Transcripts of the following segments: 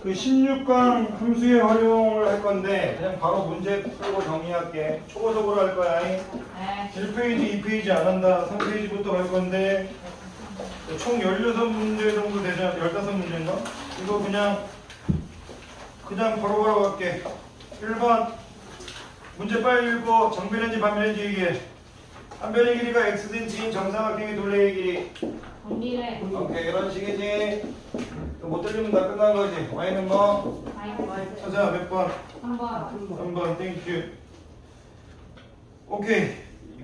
그 16강 함수의 활용을 할 건데 그냥 바로 문제 풀고 정리할게. 초고속으로 할 거야. 네. 1페이지, 2페이지 안 한다. 3페이지부터 갈 건데 총 16문제 정도 되잖아. 15문제인가? 이거 그냥 바로바로 갈게. 1번 문제 빨리 읽고 정변인지 반변인지 얘기해. 한 변의 길이가 x인 지인 정삼각형의 둘레의 길이. 공리래. 오케이, 이런 식이지. 못 들리면 다 끝난 거지. y는 뭐? 찾아. 몇 번? 3번. 3번. 땡큐. 오케이.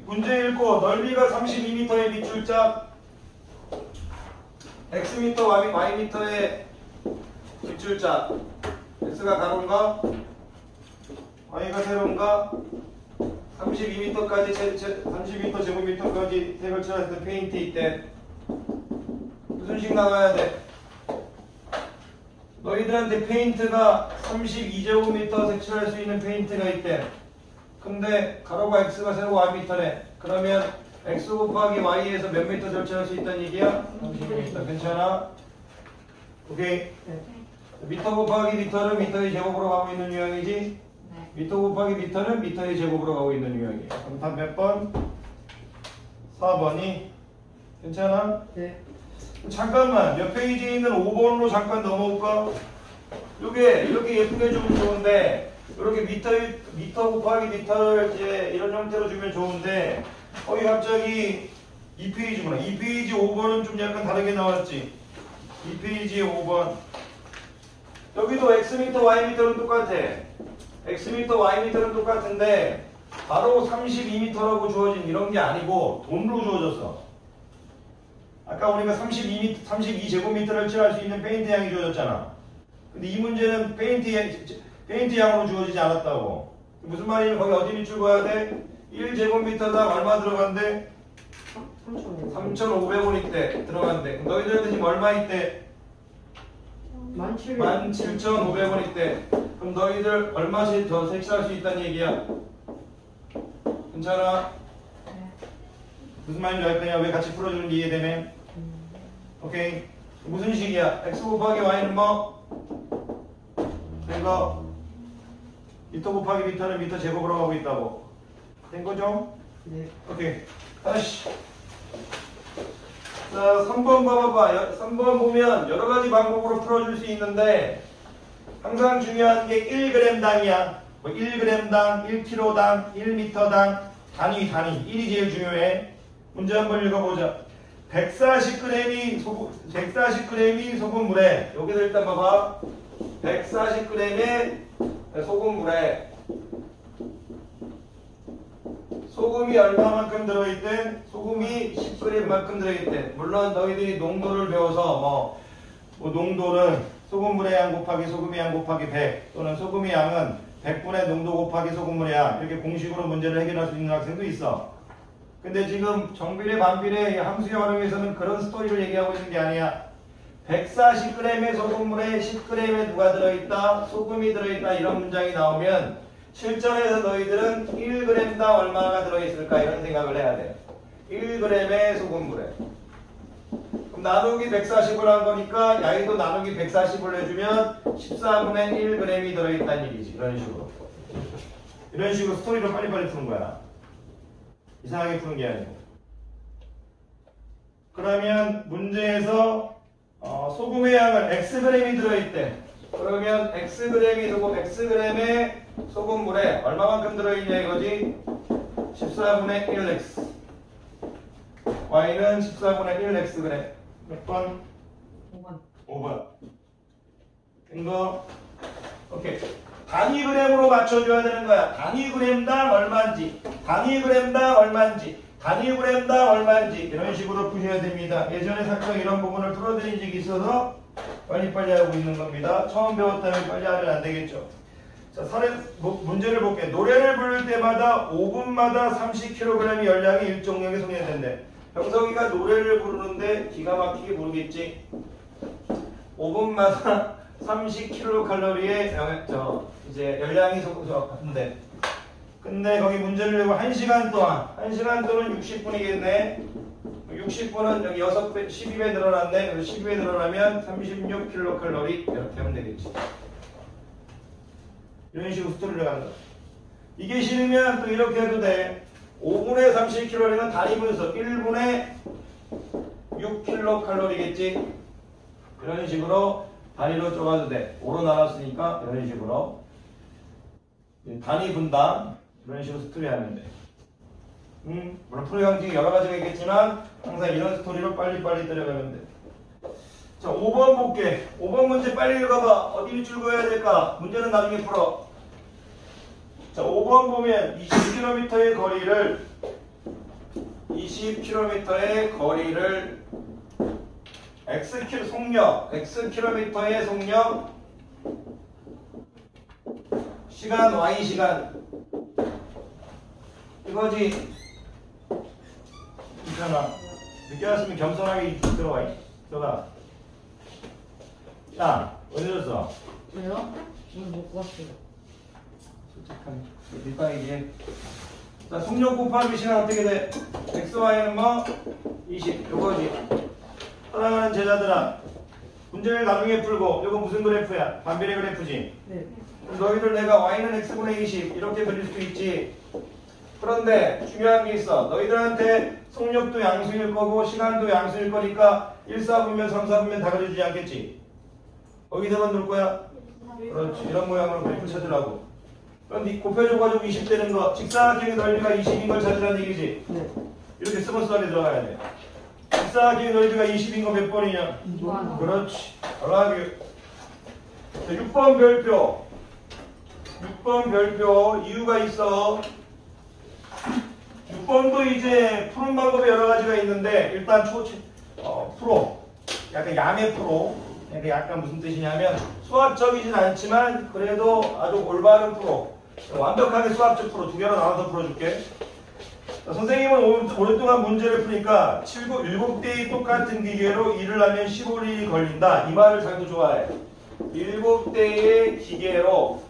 문제 읽고 넓이가 32m의 밑줄짝 xm, ym의 밑줄짝. x가 가로인가? y가 세로인가? 32m까지 32m 제곱미터까지 색을 칠할 때 페인트 있대. 무슨 식 나가야 돼? 너희들한테 페인트가 32제곱미터 색칠할 수 있는 페인트가 있대. 근데 가로가 x가 세로가 y미터네. 그러면 x 곱하기 y에서 몇 미터 설치할 수 있다는 얘기야? 32m. 괜찮아? 오케이. 미터 곱하기 미터는 미터의 제곱으로 가고 있는 유형이지? 미터 곱하기 미터는 미터의 제곱으로 가고 있는 유형이에요. 그럼 답 몇 번? 4번이. 괜찮아? 네. 잠깐만, 옆 페이지에 있는 5번으로 잠깐 넘어올까? 요게 이렇게 예쁘게 주면 좋은데 이렇게 미터 곱하기 미터를 이제 이런 형태로 주면 좋은데 거기 갑자기 2페이지구나. 2페이지 5번은 좀 약간 다르게 나왔지. 2페이지에 5번 여기도 x미터 y미터는 똑같아. x미터 y미터는 똑같은데 바로 32m라고 주어진 이런 게 아니고 돈으로 주어졌어. 아까 우리가 32제곱미터를 칠할 수 있는 페인트 양이 주어졌잖아. 근데 이 문제는 페인트 양으로 주어지지 않았다고. 무슨 말이냐면 거기 어디 밑줄 그어야 돼? 1제곱미터당 얼마 들어간대? 3,500원 있대. 들어간대. 너희들한테 지금 얼마 있대? 17,500원 있대. 그럼 너희들 얼마씩 더 색칠할 수 있다는 얘기야? 괜찮아? 무슨 말인지 알 거냐? 왜 같이 풀어주는지 이해되네? 오케이. 무슨 식이야? x 곱하기 y는 뭐? 된 거? 미터 곱하기 미터는 미터 제곱으로 가고 있다고. 된 거죠? 네. 오케이. 다시. 자, 3번 봐봐봐. 3번 보면 여러 가지 방법으로 풀어줄 수 있는데 항상 중요한 게 1g당이야. 뭐 1g당, 1kg당, 1m당, 단위. 1이 제일 중요해. 문제 한번 읽어보자. 140g이 소금물에, 여기서 일단 봐봐. 140g의 소금물에 소금이 얼마만큼 들어있대? 소금이 10g만큼 들어있대. 물론 너희들이 농도를 배워서 뭐 농도는 소금물의 양 곱하기 소금의 양 곱하기 100 또는 소금의 양은 100분의 농도 곱하기 소금물의 양 이렇게 공식으로 문제를 해결할 수 있는 학생도 있어. 근데 지금 정비례 반비례 함수의 활용에서는 그런 스토리를 얘기하고 있는 게 아니야. 140g의 소금물에 10g에 누가 들어있다? 소금이 들어있다. 이런 문장이 나오면 실전에서 너희들은 1g당 얼마가 들어있을까? 이런 생각을 해야 돼. 1g의 소금물에. 그럼 나누기 140을 한 거니까 야이도 나누기 140을 해주면 14분의 1g이 들어있다는 얘기지. 이런 식으로. 이런 식으로 스토리를 빨리빨리 푸는 거야. 이상하게 푸는 게 아니고. 그러면 문제에서 소금의 양을 xg이 들어있대. 그러면 xg의 소금물에 얼마만큼 들어있냐 이거지? 14분의 1x. y는 14분의 1xg. 몇 번? 5번. 5번. 된 거? 오케이. 단위 그램으로 맞춰줘야 되는 거야. 단위 그램당 얼마인지, 단위 그램당 얼마인지, 단위 그램당 얼마인지 이런 식으로 푸셔야 됩니다. 예전에 살짝 이런 부분을 풀어드린 적이 있어서 빨리빨리 하고 있는 겁니다. 처음 배웠다면 빨리 하면 안 되겠죠. 자, 문제를 볼게. 노래를 부를 때마다 5분마다 30kg의 열량이 일정량이 소비된대. 병석이가 노래를 부르는데 기가 막히게 부르겠지. 5분마다 30kcal의 이제 열량이 소비된대. 근데 거기 문제를 내고 1시간 동안 60분이겠네. 60분은 여기 6배, 12배 늘어났네. 그래서 12배 늘어나면 36kcal 이렇게 하면 되겠지. 이런 식으로 스토리를 간다. 이게 싫으면 또 이렇게 해도 돼. 5분의 30kcal는 단위분수 1분의 6kcal겠지. 이런 식으로 단위로 쪼가도 돼. 5로 나눴으니까 이런 식으로 단위 분당 이런 식으로 스토리 하면 돼. 물론 프로 형식이 여러 가지가 있겠지만 항상 이런 스토리로 빨리빨리 들어가면 돼. 자, 5번 볼게. 5번 문제 빨리 읽어봐. 어디 밑줄 그어야 될까? 문제는 나중에 풀어. 자, 5번 보면 20km의 거리를 Xkm의 속력 시간 Y시간 이거지. 괜찮아. 늦게 왔으면 겸손하게 들어와. 들어가. 야, 어디 졌어? 왜요? 오늘 못 구웠어요. 솔직하게. 뒷방이지. 자, 속력 곱하기 시간 어떻게 돼? XY는 뭐? 20. 요거지. 사랑하는 제자들아. 문제를 나중에 풀고, 요거 무슨 그래프야? 반비례 그래프지? 네. 너희들 내가 Y는 X분의 20 이렇게 그릴 수 있지. 그런데 중요한 게 있어. 너희들한테 속력도 양수일 거고 시간도 양수일 거니까 1사분면 3사분면 다 그려주지 않겠지. 거기다만 놓을 거야? 그렇지. 이런 모양으로 그래프 찾으라고. 그럼 네 곱해줘가지고 20 되는 거 직사각형의 넓이가 20인 걸 찾으라는 얘기지. 네. 이렇게 스머스 안에 들어가야 돼. 직사각형의 넓이가 20인 거 몇 번이냐? 2번. 그렇지. 알라뷰. 6번 별표. 6번 별표 이유가 있어. 6번도 이제 푸는 방법이 여러 가지가 있는데 일단 프로 약간 야매 프로. 그러니까 약간 무슨 뜻이냐면 수학적이진 않지만 그래도 아주 올바른 프로. 완벽하게 수학적 프로 두 개로 나눠서 풀어줄게. 선생님은 오랫동안 문제를 푸니까 7개의 똑같은 기계로 일을 하면 15일이 걸린다. 이 말을 자기도 좋아해. 7대의 기계로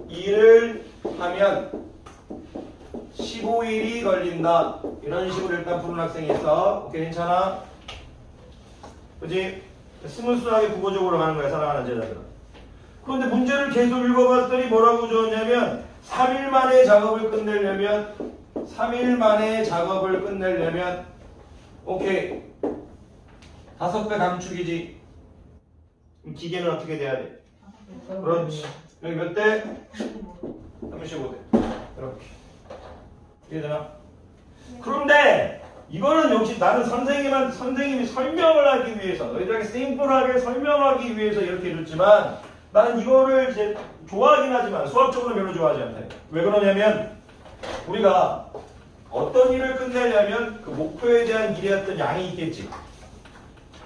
일을 하면 15일이 걸린다. 이런 식으로 일단 푸는 학생이 있어. 오케이, 괜찮아? 그치? 스무스하게 국어적으로 가는 거야, 사랑하는 제자들은. 그런데 문제를 계속 읽어봤더니 뭐라고 적었냐면 3일 만에 작업을 끝내려면 오케이 5배 감축이지. 기계는 어떻게 돼야 돼? 그렇지. 여기 몇 대? 35대. 이렇게. 이해되나? 그런데 이거는 역시 나는 선생님이 설명을 하기 위해서 너희들에게 심플하게 설명하기 위해서 이렇게 해줬지만 나는 이거를 이제 좋아하긴 하지만 수학적으로 별로 좋아하지 않다. 왜 그러냐면 우리가 어떤 일을 끝내려면 그 목표에 대한 일의 어떤 양이 있겠지.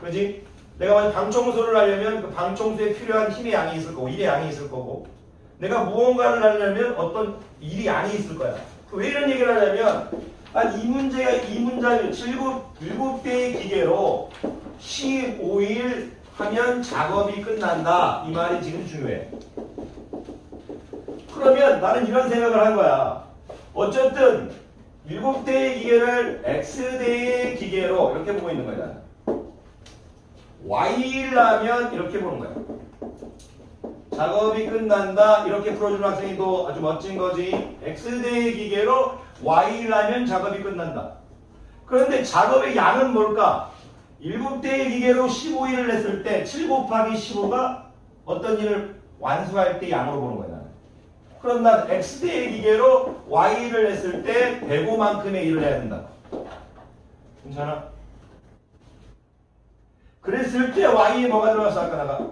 그지? 내가 만약 방 청소를 하려면 그 방 청소에 필요한 힘의 양이 있을 거고 일의 양이 있을 거고 내가 무언가를 하려면 어떤 일이 양이 있을 거야. 왜 이런 얘기를 하냐면 이 문장을 7대의 기계로 15일 하면 작업이 끝난다. 이 말이 지금 중요해. 그러면 나는 이런 생각을 한 거야. 어쨌든 7대의 기계를 X대의 기계로 이렇게 보고 있는 거야. Y를 하면 이렇게 보는 거야. 작업이 끝난다. 이렇게 풀어주는 학생이 또 아주 멋진 거지. X대의 기계로 Y를 하면 작업이 끝난다. 그런데 작업의 양은 뭘까? 7대의 기계로 15일을 했을 때 7 곱하기 15가 어떤 일을 완수할 때 양으로 보는 거야. 그럼 난 X대의 기계로 Y를 했을 때 105만큼의 일을 해야 된다. 괜찮아? 그랬을 때 Y에 뭐가 들어갔어? 아까 나가?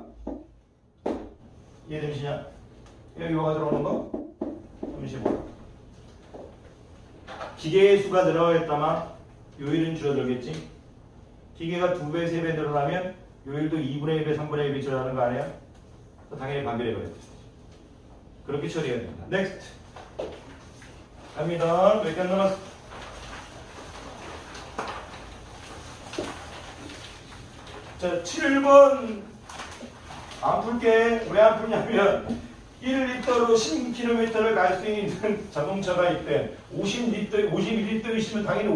이해되시냐? 여기 뭐가 들어오는 거? 35. 기계의 수가 늘어나겠다만 요일은 줄어들겠지? 기계가 2배, 3배 늘어나면 요일도 2분의 1배, 3분의 1배 줄어나는 거 아니야? 당연히 반비례 그래. 그렇게 처리해야 됩니다. 넥스트. 갑니다. 몇 개 남았어? 자, 7번 안 풀게. 왜 안 풀냐면 1리터로 10km를 갈 수 있는 자동차가 있대. 51리터이시면 당연히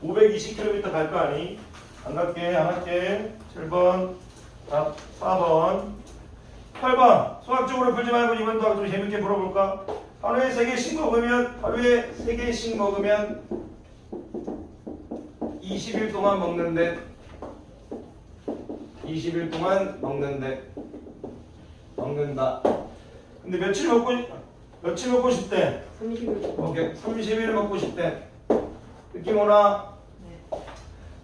520km 갈 거 아니? 안 갈게, 안 할게. 7번, 4번, 8번. 수학적으로 풀지 말고 이번 더 좀 재밌게 풀어볼까? 하루에 3개씩 먹으면, 20일 동안 먹는데, 20일 동안 먹는다. 근데 며칠 먹고 싶대? 30일. 오케이. 30일 먹고 싶대. 느낌 오나? 네.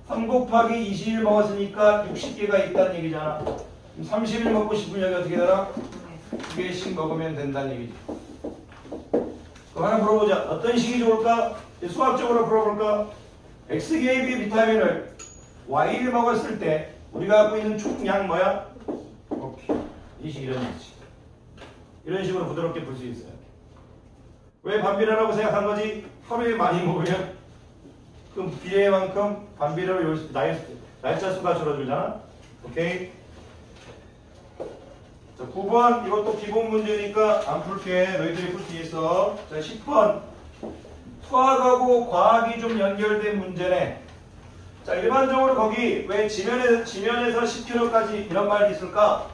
3 곱하기 20일 먹었으니까 60개가 있다는 얘기잖아. 그럼 30일 먹고 싶은 여기 어떻게 되나? 네. 2개씩 먹으면 된다는 얘기지. 그럼 하나 물어보자. 어떤 식이 좋을까? 수학적으로 풀어볼까? XKB 비타민을 Y를 먹었을 때 우리가 갖고 있는 총량 뭐야? 오케이. 이 식 이런 식이지. 이런 식으로 부드럽게 풀 수 있어요. 왜 반비례라고 생각한 거지? 하루에 많이 먹으면 그 비례만큼 반비례로 날짜 수가 줄어들잖아. 오케이. 자, 9번 이것도 기본 문제니까 안 풀게. 너희들이 풀 수 있어. 자, 10번 수학하고 과학이 좀 연결된 문제네. 자, 일반적으로 거기 왜 지면에서 10km까지 이런 말이 있을까?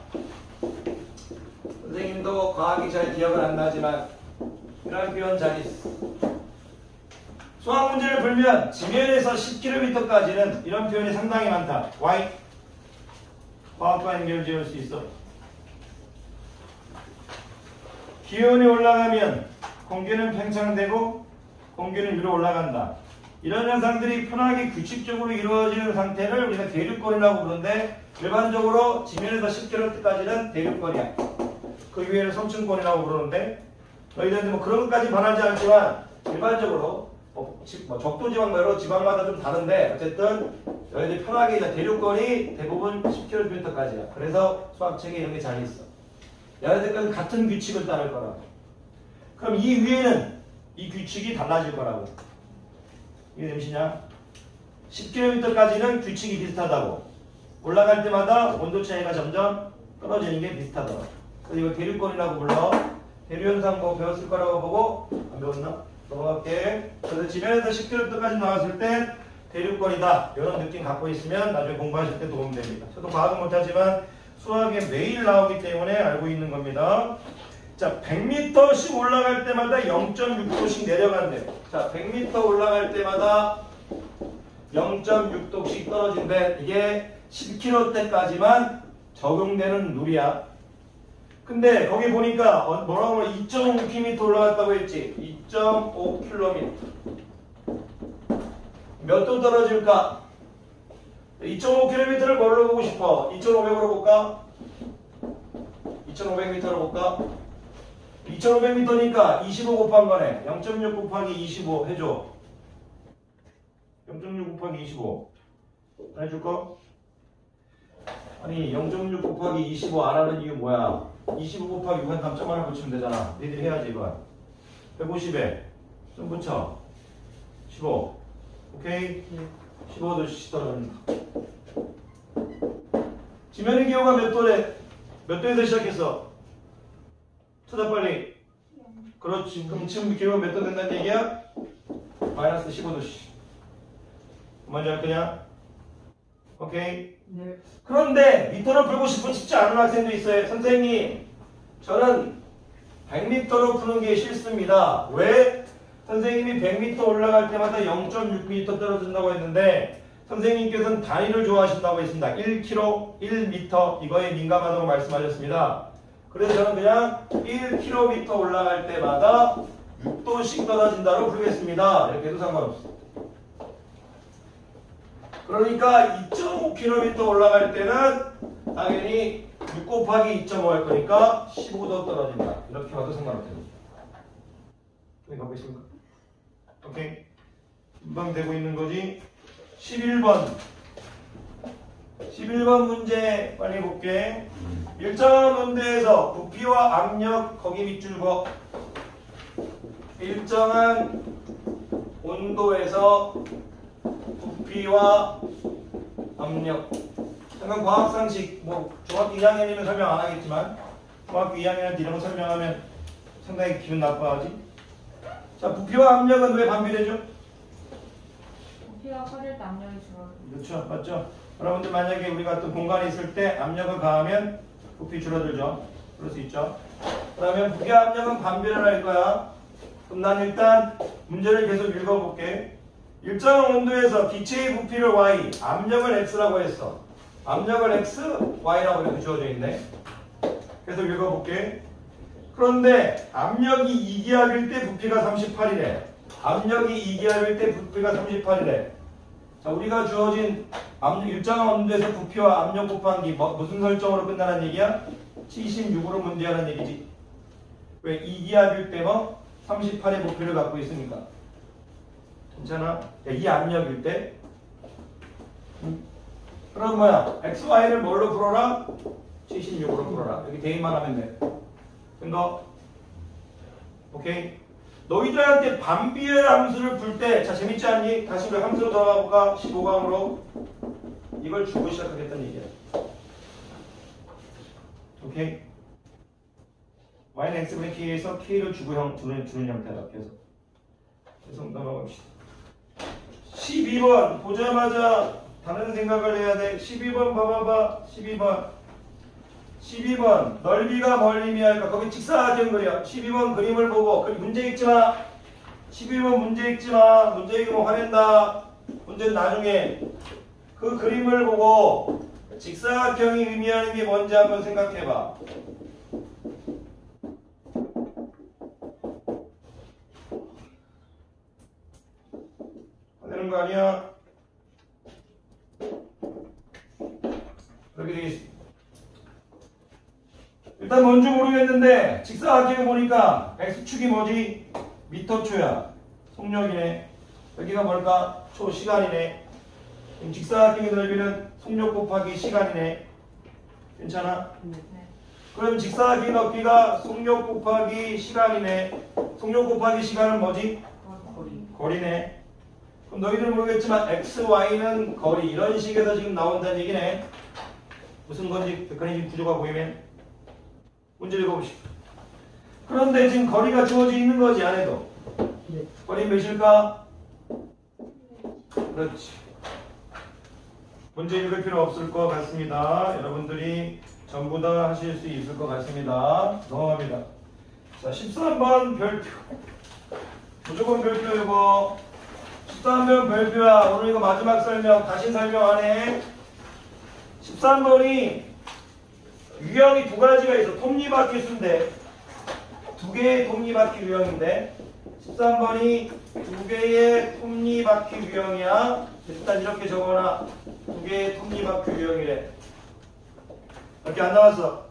선생님도 과학이 잘 기억은 안 나지만 이런 표현 잘 있어. 수학 문제를 풀면 지면에서 10km까지는 이런 표현이 상당히 많다. Y 과학과 연결 지을 수 있어. 기온이 올라가면 공기는 팽창되고 공기는 위로 올라간다. 이런 현상들이 편하게 규칙적으로 이루어지는 상태를 우리가 대륙거리라고 부르는데 일반적으로 지면에서 10km까지는 대륙거리야. 그 위에는 성층권이라고 부르는데 너희들한테 뭐 그런 것까지 바라지 않지만 일반적으로 적도 지방 말로 지방마다 좀 다른데 어쨌든 너희들이 편하게 대륙권이 대부분 10km까지야. 그래서 수학책에 이런 게 잘 있어. 얘네들까지 같은 규칙을 따를 거라고. 그럼 이 위에는 이 규칙이 달라질 거라고. 이게 무엇이냐? 10km까지는 규칙이 비슷하다고. 올라갈 때마다 온도 차이가 점점 떨어지는 게 비슷하더라고. 그래서 이걸 대륙권이라고 불러. 대류현상 뭐 배웠을 거라고 보고 안 배웠나? 넘어갈게. 그래서 지면에서 10km까지 나왔을 때 대륙권이다. 이런 느낌 갖고 있으면 나중에 공부하실 때 도움이 됩니다. 저도 과학은 못하지만 수학에 매일 나오기 때문에 알고 있는 겁니다. 자, 100m씩 올라갈 때마다 0.6도씩 내려간대. 자, 100m 올라갈 때마다 0.6도씩 떨어진대. 이게 10km대까지만 적용되는 룰이야. 근데 거기 보니까 뭐라고 2.5km 올라갔다고 했지? 2.5km. 몇 도 떨어질까? 2.5km를 뭘로 보고 싶어? 2,500으로 볼까? 2,500m로 볼까? 2,500m니까 25 곱한 거네. 0.6 곱하기 25 해줘. 0.6 곱하기 25 해줄까? 아니 0.6 곱하기 25 안 하는 이유 뭐야? 25 곱하기 6은 감점 하나 붙이면 되잖아. 니들이 해야지 이거. 150에 좀 붙여. 15. 오케이? 15도 떨어진다. 지면의 기호가 몇 도래? 몇 도에서 시작했어? 찾아 빨리. 그렇지. 그럼 지금 기호가 몇 도 된다는 얘기야? 마이너스 15도씨. 뭔지 알 거냐? 오케이? 네. 그런데 미터로 풀고 싶은 쉽지 않은 학생도 있어요. 선생님, 저는 100m로 푸는 게 싫습니다. 왜? 선생님이 100m 올라갈 때마다 0.6m 떨어진다고 했는데 선생님께서는 단위를 좋아하신다고 했습니다. 1km, 1m 이거에 민감하다고 말씀하셨습니다. 그래서 저는 그냥 1km 올라갈 때마다 6도씩 떨어진다로 풀겠습니다. 이렇게 해도 상관없어. 그러니까 2.5km 올라갈 때는 당연히 6 곱하기 2.5 할 거니까 15도 떨어진다. 이렇게 봐도 상관없대요. 여기 가고 있습니까? 오케이. 금방 되고 있는 거지. 11번. 11번 문제 빨리 볼게. 일정한 온도에서 부피와 압력 거기 밑줄 거. 일정한 온도에서 부피와 압력. 잠깐 과학상식 뭐 중학교 2학년이면 설명 안 하겠지만 중학교 2학년한테 이런 거 설명하면 상당히 기분 나빠하지. 자, 부피와 압력은 왜 반비례죠? 부피가 커질 때 압력이 줄어들어요. 그렇죠, 맞죠? 여러분들 만약에 우리가 어떤 공간에 있을 때 압력을 가하면 부피 줄어들죠. 그럴 수 있죠. 그러면 부피와 압력은 반비례를 할 거야. 그럼 난 일단 문제를 계속 읽어볼게. 일정 온도에서 기체의 부피를 y, 압력을 x라고 했어. 압력을 x, y라고 이렇게 주어져 있네. 계속 읽어볼게. 그런데 압력이 2기압일 때 부피가 38이래. 압력이 2기압일 때 부피가 38이래. 자, 우리가 주어진 일정한 온도에서 부피와 압력 곱하기 무슨 설정으로 끝나는 얘기야? 76으로 문제하는 얘기지. 왜? 2기압일 때 뭐? 38의 부피를 갖고 있으니까. 괜찮아? 이 압력일 때. 그럼 뭐야? x, y를 뭘로 풀어라? 76으로 풀어라. 여기 대입만 하면 돼. 된 거? 오케이? 너희들한테 반비례 함수를 풀 때, 자, 재밌지 않니? 다시 우리 함수로 돌아가 볼까? 15강으로. 이걸 주고 시작하겠다는 얘기야. 오케이? y는 x분의 k에서 k를 주고 주는 형태다. 계속 넘어갑시다. 12번 보자마자 다른 생각을 해야 돼. 12번 봐봐봐. 12번 넓이가 멀림이할까? 거기 직사각형 그려. 12번 그림을 보고 문제 읽지 마. 12번 문제 읽지 마. 문제 읽으면 화낸다. 문제는 나중에 그 그림을 보고 직사각형이 의미하는 게 뭔지 한번 생각해봐. 화내는 거 아니야? 그렇게 되겠습니다. 일단 뭔지 모르겠는데 직사각형을 보니까 x축이 뭐지? 미터초야. 속력이네. 여기가 뭘까? 시간이네. 그럼 직사각형의 넓이는 속력 곱하기 시간이네. 괜찮아? 네. 그럼 직사각형의 높이가 속력 곱하기 시간이네. 속력 곱하기 시간은 뭐지? 거리네. 그럼 너희들 모르겠지만 x, y는 거리. 이런 식에서 지금 나온다는 얘기네. 무슨 건지 메커니즘 구조가 보이면 문제 읽어봅시다. 그런데 지금 거리가 주어져 있는 거지, 안에도. 네. 거리 몇일까? 그렇지. 문제 읽을 필요 없을 것 같습니다. 여러분들이 전부 다 하실 수 있을 것 같습니다. 넘어갑니다. 자, 13번 별표. 무조건 별표 이거. 13번 별표야. 오늘 이거 마지막 설명. 다시 설명 안 해. 13번이 유형이 두 가지가 있어. 톱니바퀴수인데 두 개의 톱니바퀴 유형인데 13번이 두 개의 톱니바퀴 유형이야. 일단 이렇게 적어놔. 두 개의 톱니바퀴 유형이래. 이렇게 안 나왔어.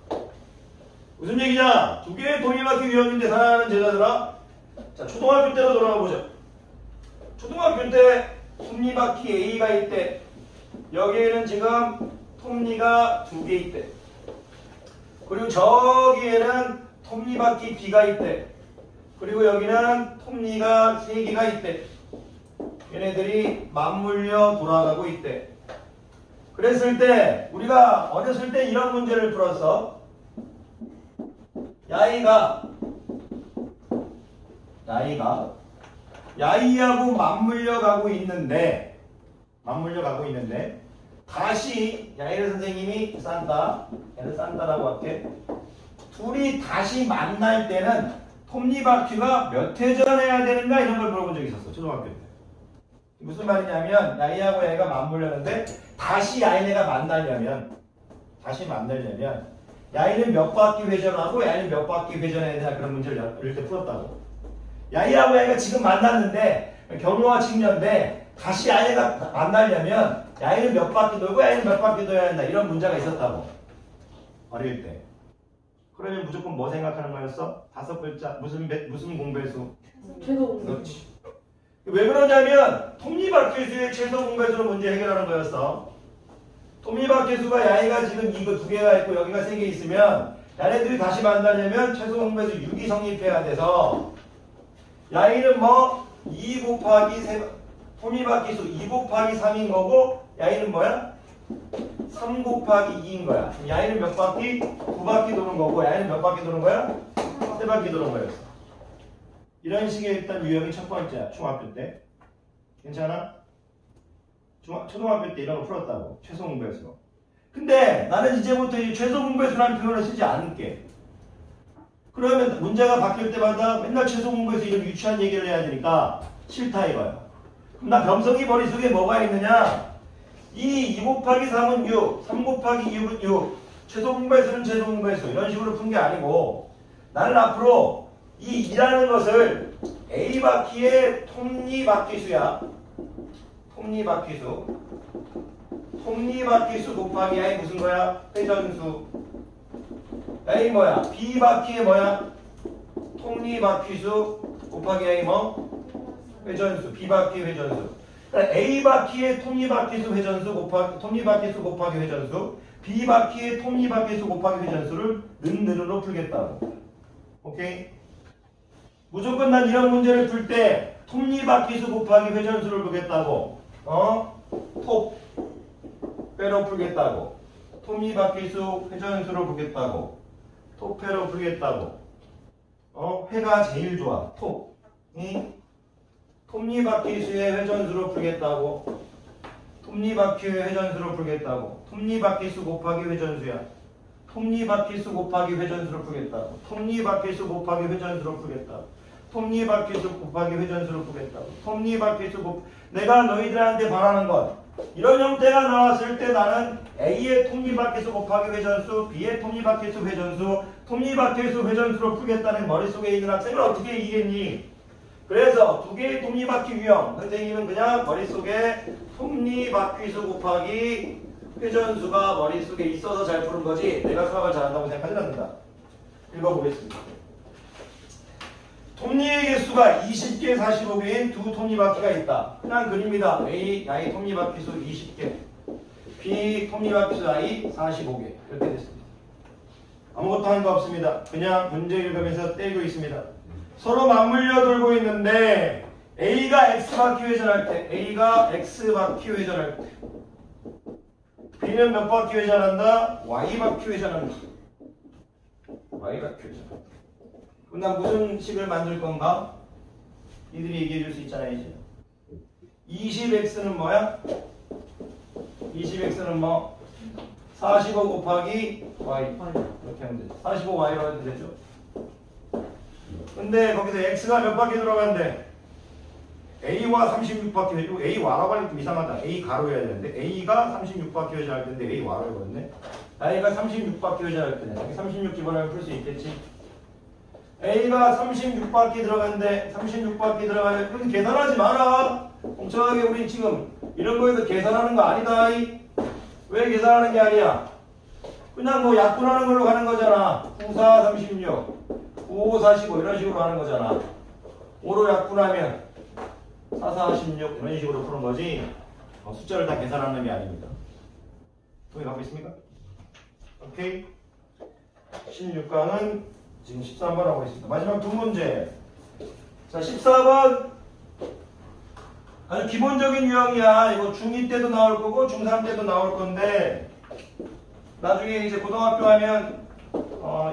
무슨 얘기냐? 두 개의 톱니바퀴 유형인데 사랑하는 제자들아. 자, 초등학교 때로 돌아가 보자. 초등학교 때 톱니바퀴 A가 있대. 여기에는 지금 톱니가 두 개 있대. 그리고 저기에는 톱니바퀴 B가 있대. 그리고 여기는 톱니가 세 개가 있대. 얘네들이 맞물려 돌아가고 있대. 그랬을 때 우리가 어렸을 때 이런 문제를 풀었어. 야이하고 맞물려 가고 있는데 다시 야이를 선생님이 싼다. 얘를 싼다라고 할게. 둘이 다시 만날 때는 톱니바퀴가 몇 회전 해야 되는가 이런 걸 물어본 적이 있었어. 초등학교 때. 무슨 말이냐면 야이하고 야이가 맞물렸는데 다시 야이네가 만나려면 야이는 몇 바퀴 회전하고 야이는 몇 바퀴 회전해야 되나 그런 문제를 어릴 때 풀었다고. 야이하고 야이가 지금 만났는데 경로와 직녀인데 다시 야이가 만나려면 야이는 몇 바퀴 돌고 야이는 몇 바퀴 돌아야 한다. 이런 문제가 있었다고. 어릴 때. 그러면 무조건 뭐 생각하는 거였어? 5글자. 무슨 공배수? 최소 그렇지. 왜 그러냐면 톱니바퀴수의 최소 공배수로 문제 해결하는 거였어. 톱니바퀴수가 야이가 지금 이거 두 개가 있고 여기가 세 개 있으면 야네들이 다시 만나려면 최소 공배수 6이 성립해야 돼서 야이는 뭐 2 곱하기 톱니바퀴수 2 곱하기 3인 거고 야이는 뭐야? 3 곱하기 2인 거야. 그럼 야이는 몇 바퀴? 2바퀴 도는 거고 야이는 몇 바퀴 도는 거야? 3바퀴 도는 거였어. 이런 식의 일단 유형이 첫 번째야. 중학교 때. 괜찮아? 초등학교 때 이런 거 풀었다고. 최소 공배수. 근데 나는 이제부터 이 최소 공배수라는 표현을 쓰지 않을게. 그러면 문제가 바뀔 때마다 맨날 최소 공배수 이런 유치한 얘기를 해야 되니까 싫다 이거야. 그럼 나 범석이 머릿속에 뭐가 있느냐? 2 곱하기 3은 6, 3 곱하기 6은 6, 최소 공배수는 최소 공배수 이런 식으로 푼 게 아니고 나는 앞으로 이 2라는 것을 A바퀴의 톱니바퀴수야. 톱니바퀴수. 톱니바퀴수 곱하기 A이 무슨 거야? 회전수. A 뭐야? B바퀴의 뭐야? 톱니바퀴수 곱하기 A 뭐? 회전수. B바퀴 회전수. 그러니까 A바퀴의 톱니바퀴수 회전수 곱하기 톱니바퀴수 곱하기 회전수, B바퀴의 톱니바퀴수 곱하기 회전수를 는으로 풀겠다고. 오케이? 무조건 난 이런 문제를 풀 때 톱니바퀴수 곱하기 회전수를 보겠다고. 톱 빼로 풀겠다고. 톱니바퀴수 회전수를 보겠다고. 톱패로 풀겠다고. 회가 제일 좋아. 톱이 톱니바퀴수의 회전수로 풀겠다고. 톱니바퀴의 회전수로 풀겠다고. 톱니바퀴수 곱하기 회전수야. 톱니바퀴수 곱하기 회전수로 풀겠다고. 톱니바퀴수 곱하기 회전수로 풀겠다고. 톱니바퀴수 곱하기 회전수로 풀겠다고. 톱니바퀴수 내가 너희들한테 바라는 건 이런 형태가 나왔을 때 나는 A의 톱니바퀴수 곱하기 회전수, B의 톱니바퀴수 회전수, 톱니바퀴수 회전수로 풀겠다는 머릿속에 있는 학생을 어떻게 이기겠니? 그래서 두 개의 톱니바퀴 유형, 선생님은 그냥 머릿속에 톱니바퀴수 곱하기 회전수가 머릿속에 있어서 잘 푸는 거지 내가 수학을 잘한다고 생각하지 않는다. 읽어보겠습니다. 톱니의 개수가 20개, 45개인 두 톱니바퀴가 있다. 그냥 그립니다. A, 야의 톱니바퀴수 20개, B 톱니바퀴수 야의 45개. 이렇게 됐습니다. 아무것도 한 거 없습니다. 그냥 문제 읽으면서 떼고 있습니다. 서로 맞물려 돌고 있는데 A가 X바퀴 회전할 때, A가 X바퀴 회전할 때, B는 몇 바퀴 회전한다? Y바퀴 회전한다. Y바퀴 회전한다. 그럼 난 무슨 식을 만들 건가? 이들이 얘기해 줄 수 있잖아요, 이제. 20x는 뭐야? 20x는 뭐? 45 곱하기 y. 이렇게 하면 되죠. 45y로 하면 되죠. 근데 거기서 x가 몇 바퀴 들어간대? a와 36바퀴 회전. a 와라고 하니까 좀 이상하다. a 가로 해야 되는데 a가 36바퀴 회전할 텐데 a 와로 해버렸네. a가 36바퀴 회전할 때네. 36 집어넣으면 풀 수 있겠지. A가 36바퀴 들어간대. 36바퀴 들어가면 여기 계산하지 마라. 공정하게 우리 지금 이런 거에서 계산하는 거 아니다. 왜 계산하는 게 아니야? 그냥 뭐 약분하는 걸로 가는 거잖아. 9, 4, 36, 9, 5, 45 이런 식으로 하는 거잖아. 5로 약분하면 4, 4, 16 이런 식으로 푸는 거지 숫자를 다 계산하는 게 아닙니다. 동의하고 있습니까? 오케이. 16강은 지금 13번 하고 있습니다. 마지막 두 문제. 자, 14번. 아주 기본적인 유형이야. 이거 중2 때도 나올 거고 중3 때도 나올 건데 나중에 이제 고등학교 하면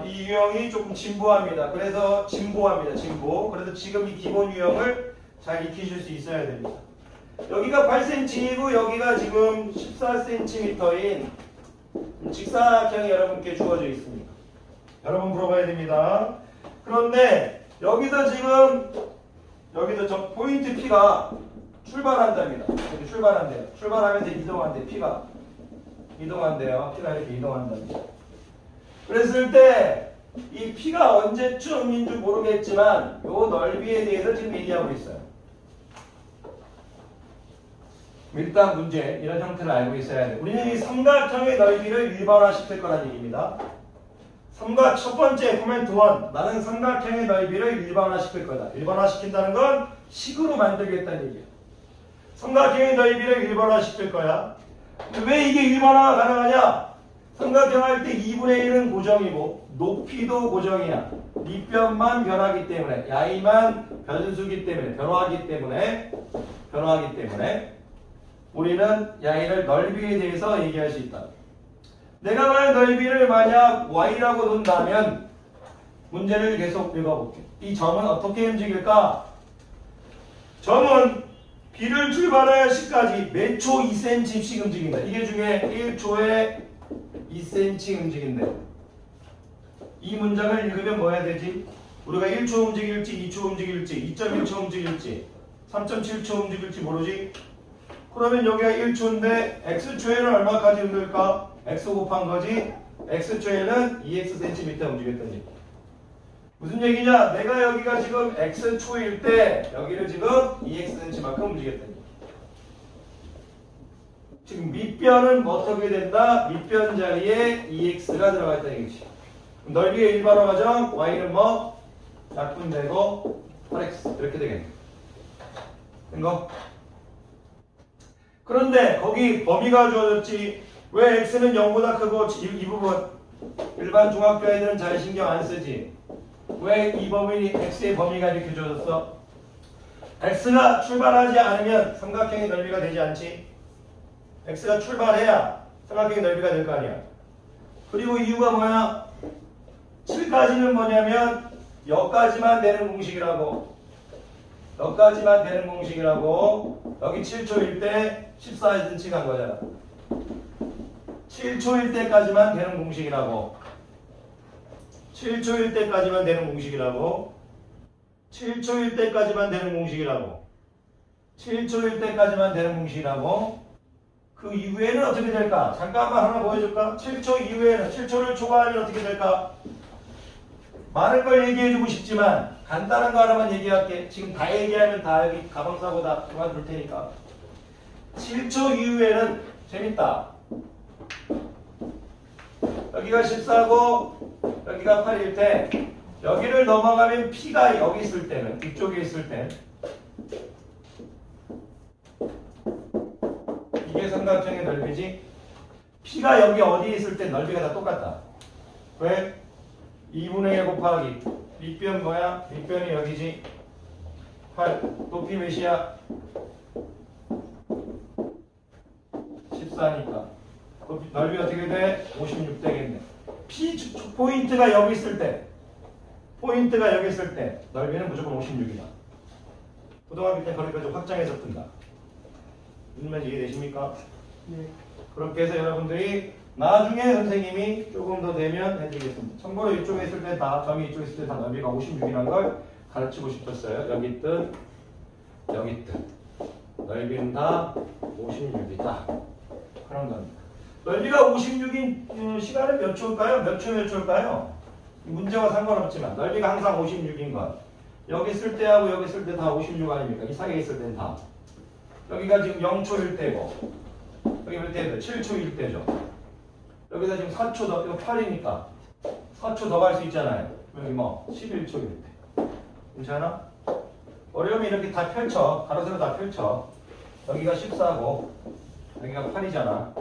이 유형이 조금 진보합니다. 그래서 진보합니다. 진보. 그래서 지금 이 기본 유형을 잘 익히실 수 있어야 됩니다. 여기가 8cm이고 여기가 지금 14cm인 직사각형이 여러분께 주어져 있습니다. 여러분 물어봐야 됩니다. 그런데 여기서 지금 여기서 저 포인트 P가 출발한답니다. 이렇게 출발한대요. 출발하면서 이동한대. P가 이동한대요. P가 이렇게 이동한답니다. 그랬을 때 이 P가 언제쯤인 줄 모르겠지만 이 넓이에 대해서 지금 얘기하고 있어요. 일단 문제 이런 형태를 알고 있어야 돼요. 우리는 이 삼각형의 넓이를 일반화시킬 거라는 얘기입니다. 첫 번째 코멘트 1. 나는 삼각형의 넓이를 일반화시킬 거다. 일반화시킨다는 건 식으로 만들겠다는 얘기야. 삼각형의 넓이를 일반화시킬 거야. 왜 이게 일반화가 가능하냐? 삼각형 할 때 2분의 1은 고정이고 높이도 고정이야. 밑변만 변하기 때문에 야이만 변수기 때문에 변화하기 때문에 우리는 야이를 넓이에 대해서 얘기할 수 있다. 내가 만약 넓이를 만약 y라고 둔다면 문제를 계속 읽어볼게. 이 점은 어떻게 움직일까? 점은 B를 출발하여 C까지 몇 초 2cm씩 움직인다. 이게 중에 1초에 2cm 움직인대. 이 문장을 읽으면 뭐 해야 되지? 우리가 1초 움직일지 2초 움직일지 2.1초 움직일지 3.7초 움직일지 모르지? 그러면 여기가 1초인데 x초에는 얼마까지 움직일까? x 곱한 거지? x초에는 2x cm 움직였더니 무슨 얘기냐? 내가 여기가 지금 x초일 때 여기를 지금 2x cm만큼 움직였더니 지금 밑변은 어떻게 된다? 밑변 자리에 2x가 들어가 있다는 얘기지. 넓이의 일반화 과정 y는 뭐? 약분되고 8x 이렇게 되겠네. 된 거? 그런데 거기 범위가 주어졌지. 왜 x는 0보다 크고 이 부분 일반 중학교 애들은 잘 신경 안 쓰지. 왜 이 범위 x의 범위가 이렇게 주어졌어? x가 출발하지 않으면 삼각형의 넓이가 되지 않지. x가 출발해야 삼각형의 넓이가 될 거 아니야. 그리고 이유가 뭐야? 7까지는 뭐냐면 여기까지만 되는 공식이라고. 여기까지만 되는 공식이라고. 여기 7초일 때 14cm 간 거잖아. 7초일 때까지만 되는 공식이라고. 7초일 때까지만 되는 공식이라고. 7초일 때까지만 되는 공식이라고. 7초일 때까지만 되는 공식이라고. 그 이후에는 어떻게 될까? 잠깐만 하나 보여줄까? 7초 이후에는 7초를 초과하면 어떻게 될까? 많은 걸 얘기해주고 싶지만 간단한 거 하나만 얘기할게. 지금 다 얘기하면 다 여기 가방 싸고 다 그만둘 테니까. 7초 이후에는 재밌다. 여기가 14고 여기가 8일 때 여기를 넘어가면 P가 여기 있을 때는 이쪽에 있을 때 이게 삼각형의 넓이지. P가 여기 어디에 있을 때 넓이가 다 똑같다. 왜? 2분의 1 곱하기 밑변 뭐야? 밑변이 여기지. 8 높이 몇이야? 14니까 넓이 어떻게 돼? 56 되겠네. P 포인트가 여기 있을 때 포인트가 여기 있을 때 넓이는 무조건 56이다. 고등학교 때 거기까지 확장해서 푼다. 무슨 말인지 이해되십니까? 네. 그렇게 해서 여러분들이 나중에 선생님이 조금 더 되면 해드리겠습니다. 참고로 이쪽에 있을 때 다 점이 이쪽에 있을 때 다 넓이가 56이라는 걸 가르치고 싶었어요. 여기 있든 여기 있든 넓이는 다 56이다. 그런 겁니다. 넓이가 56인 시간은 몇 초일까요? 몇 초일까요? 문제와 상관없지만 넓이가 항상 56인 것. 여기 있을 때하고 여기 있을 때 다 56 아닙니까? 이 사이에 있을 때는 다. 여기가 지금 0초일 때고 여기 몇 때죠? 7초일 때죠. 여기다 지금 4초 더, 이거 8이니까 4초 더 갈 수 있잖아요. 여기 뭐 11초일 때. 괜찮아? 어려우면 이렇게 다 펼쳐. 가로세로 다 펼쳐. 여기가 14고 여기가 8이잖아.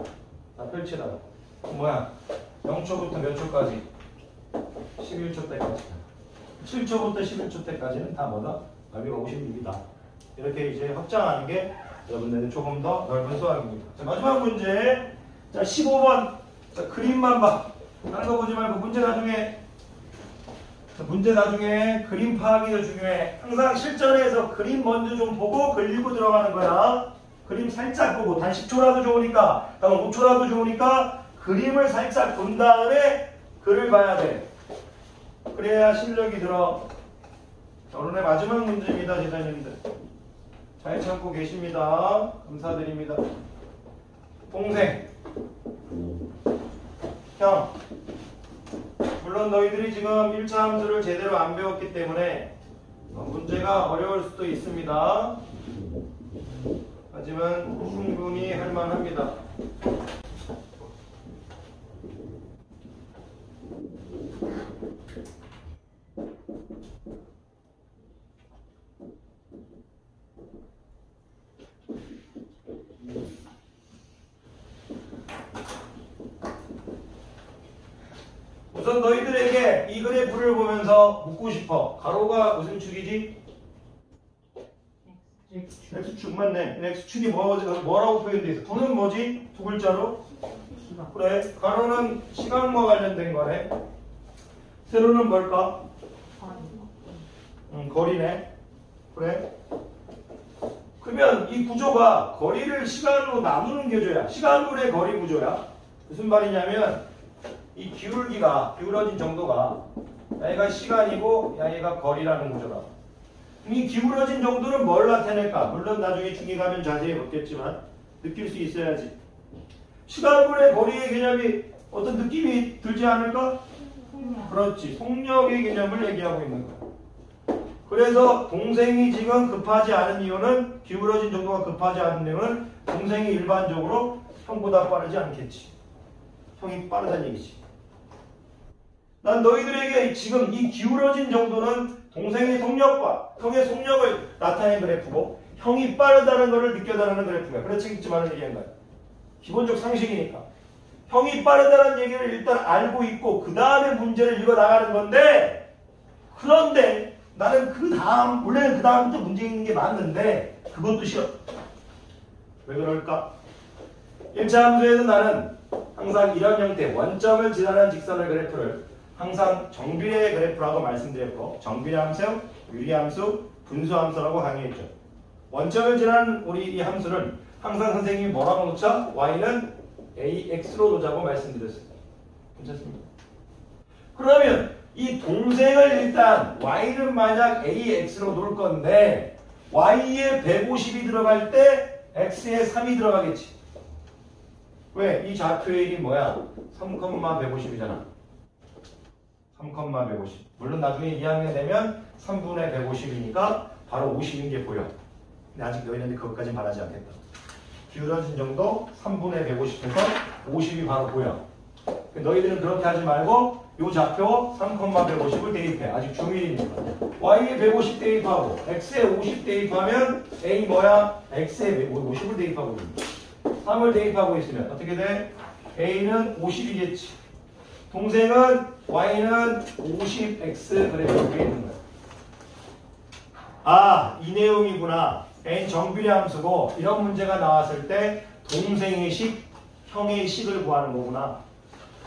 다 펼치라고. 뭐야? 0초부터 몇 초까지? 11초 때까지. 7초부터 11초 때까지는 다 뭐다? 넓이가 56이다. 이렇게 이제 확장하는 게 여러분들은 조금 더 넓은 수학입니다. 자, 마지막 문제. 자, 15번. 자, 그림만 봐. 다른 거 보지 말고 문제 나중에 그림 파악이 더 중요해. 항상 실전에서 그림 먼저 좀 보고 그리고 들어가는 거야. 그림 살짝 보고 단 10초라도 좋으니까, 단 5초라도 좋으니까 그림을 살짝 본 다음에 글을 봐야 돼. 그래야 실력이 들어. 자, 오늘의 마지막 문제입니다, 제자님들. 잘 참고 계십니다. 감사드립니다. 동생, 형, 물론 너희들이 지금 1차 함수를 제대로 안 배웠기 때문에 문제가 어려울 수도 있습니다. 하지만 충분히 할만합니다. 우선 너희들에게 이 그래프를 보면서 묻고 싶어. 가로가 무슨 축이지? X축 맞네. X축이 뭐라고 표현되어 있어? 두는 뭐지? 두 글자로? 시간. 그래. 가로는 시간과 관련된 거네. 세로는 뭘까? 거리네. 그래. 그러면 이 구조가 거리를 시간으로 나누는 구조야. 시간분의 거리 구조야. 무슨 말이냐면 이 기울어진 정도가 얘가 시간이고 얘가 거리라는 구조라. 이 기울어진 정도는 뭘 나타낼까? 물론 나중에 중위 가면 자세히 묻겠지만 느낄 수 있어야지. 시간분의 거리의 개념이 어떤 느낌이 들지 않을까? 그렇지. 속력의 개념을 얘기하고 있는 거야. 그래서 동생이 지금 급하지 않은 이유는 기울어진 정도가 급하지 않은 이유는 동생이 일반적으로 형보다 빠르지 않겠지. 형이 빠르다는 얘기지. 난 너희들에게 지금 이 기울어진 정도는 동생의 속력과 형의 속력을 나타낸 그래프고 형이 빠르다는 것을 느껴다라는 그래프야. 그래 책임지만은 얘기한 거야. 기본적 상식이니까. 형이 빠르다는 얘기를 일단 알고 있고 그 다음에 문제를 읽어 나가는 건데 그런데 나는 원래는 그 다음부터 문제 읽는 게 맞는데 그것도 싫어. 왜 그럴까? 1차 함수에서 나는 항상 이런 형태 원점을 지나는 직선의 그래프를 항상 정비례 그래프라고 말씀드렸고 정비례 함수, 유리함수, 분수함수라고 강의했죠. 원점을 지나는 우리 이 함수는 항상 선생님이 뭐라고 놓자? y는 ax로 놓자고 말씀드렸어요. 괜찮습니까? 그러면 이 동생을 일단 y는 만약 ax로 놓을 건데 y에 150이 들어갈 때 x에 3이 들어가겠지. 왜? 이 좌표의 일이 뭐야? 3,150이잖아. 3,150. 물론 나중에 2학년 되면 3분의 150이니까 바로 50인 게 보여. 근데 아직 너희는 그것까지는 바라지 않겠다. 기울어진 정도 3분의 150에서 50이 바로 보여. 너희들은 그렇게 하지 말고 이 좌표 3,150을 대입해. 아직 중1이니까. y에 150 대입하고 x에 50 대입하면 a 뭐야? x에 50을 대입하고 있는 3을 대입하고 있으면 어떻게 돼? a는 50이겠지. 동생은 y는 50x 그래프가 있는 거야. 아, 이 내용이구나. n 정비례 함수고 이런 문제가 나왔을 때 동생의 식, 형의 식을 구하는 거구나.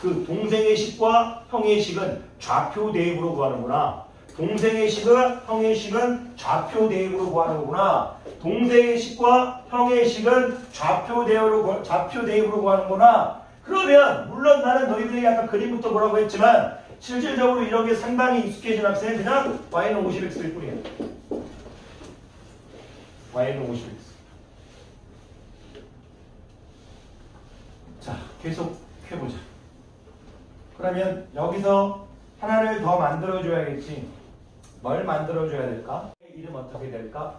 그 동생의 식과 형의 식은 좌표 대입으로 구하는구나. 동생의 식과 형의 식은 좌표 대입으로 구하는 거구나. 동생의 식과 형의 식은 좌표 대입으로 구하는구나. 그러면 물론 나는 너희들이 아까 그림부터 보라고 했지만 실질적으로 이런 게 상당히 익숙해진 학생은 그냥 y는 50x일 뿐이야. y는 50x. 자, 계속 해보자. 그러면 여기서 하나를 더 만들어줘야겠지. 뭘 만들어줘야 될까? 이름 어떻게 될까?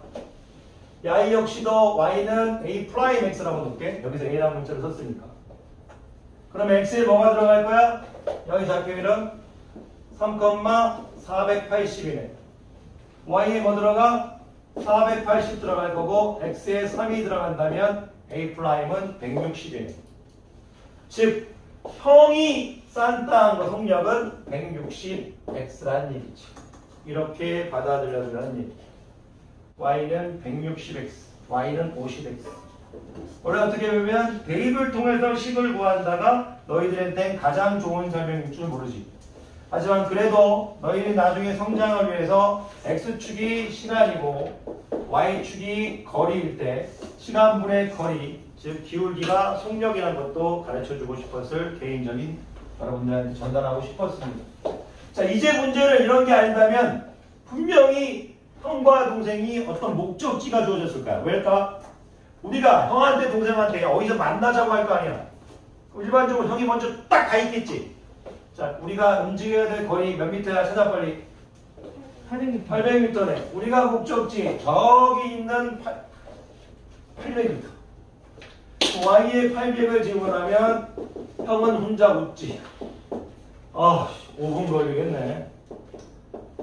야, 이 역시도 y는 a'(x라고 놓을게. 여기서 a라는 문자를 썼으니까. 그럼 x에 뭐가 들어갈 거야? 여기 좌표 이름 3,480이네. y에 뭐 들어가? 480 들어갈 거고 x에 3이 들어간다면 a'은 160이네. 즉 형이 산타한 거 속력은 160x라는 얘기지. 이렇게 받아들여주라는 얘기. y는 160x, y는 50x. 원래 어떻게 보면 대입을 통해서 식을 구한다가 너희들한테는 가장 좋은 설명일 줄 모르지. 하지만 그래도 너희는 나중에 성장을 위해서 x축이 시간이고 y축이 거리일 때 시간분의 거리, 즉 기울기가 속력이라는 것도 가르쳐주고 싶었을 개인적인 여러분들한테 전달하고 싶었습니다. 자, 이제 문제를 이런 게 아니다면 분명히 형과 동생이 어떤 목적지가 주어졌을 거야. 왜일까? 우리가 형한테 동생한테 어디서 만나자고 할 거 아니야. 일반적으로 형이 먼저 딱 가 있겠지. 자, 우리가 움직여야 될 거리 몇 미터야? 찾아 빨리. 800m. 800m네. 우리가 목적지 저기 있는 800m. y에 800을 집어넣으면 형은 혼자 웃지. 5분 걸리겠네.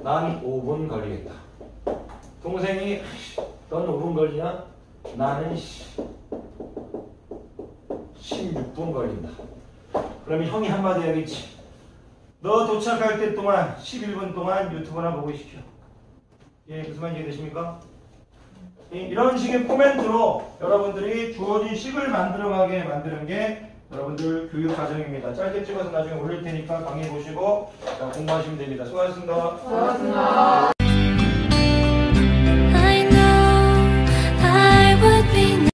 난 5분 걸리겠다. 동생이 넌 5분 걸리냐? 나는 16분 걸린다. 그러면 형이 한마디 하겠지. 너 도착할 때 동안 11분 동안 유튜브나 보고 시켜. 예, 무슨 말인지 이해되십니까? 이런 식의 코멘트로 여러분들이 주어진 식을 만들어가게 만드는 게 여러분들 교육 과정입니다. 짧게 찍어서 나중에 올릴 테니까 강의 보시고 자, 공부하시면 됩니다. 수고하셨습니다. 수고하셨습니다.